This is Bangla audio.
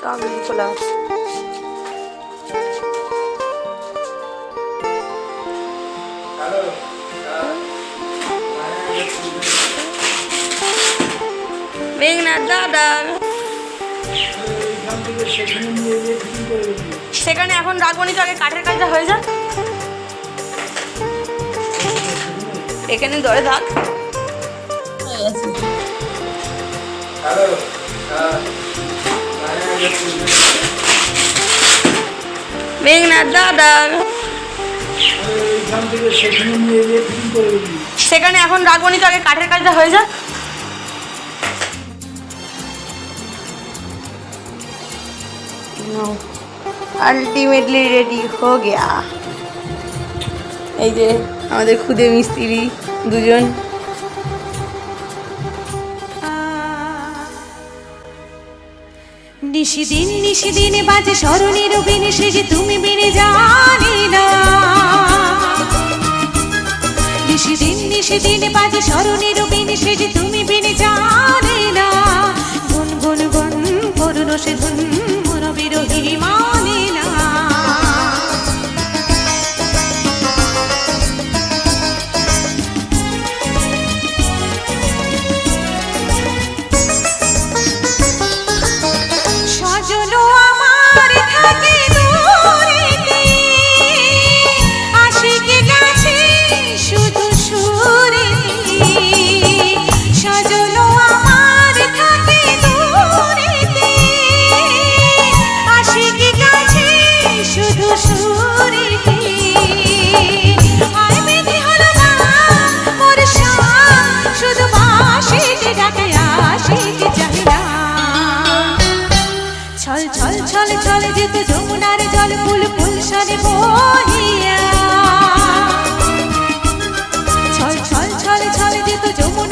কাগজি খোলা আছে। মেঘনাথ দাদা সেখানে এখন রাখবো নি তো, আগে কাঠের কাজটা হয়ে যাক। এখানে ধরে থাক। মেঘনাথ দাদা সেখানে এখন রাখবো নি তো, আগে কাঠের কাজটা হয়ে যাক। আলটিমেটলি রেডি হো গিয়া। এই যে আমাদের খুদে মিস্ত্রি দুজন। নিশিদিনে বাজে স্মরণের বিনে সে যে তুমি বিনে জানি না। নিশিদিনে বাজে স্মরণের বিনে সে যে তুমি বিনে জানি না। গুন গুন গুন করুণ সে ধুন মন বিরোহী মানে না। চলে যেত যমুনার জল ফুল ফুল সারে বহিয়া। ছল ছল ছলে ছলে যেত যমুনা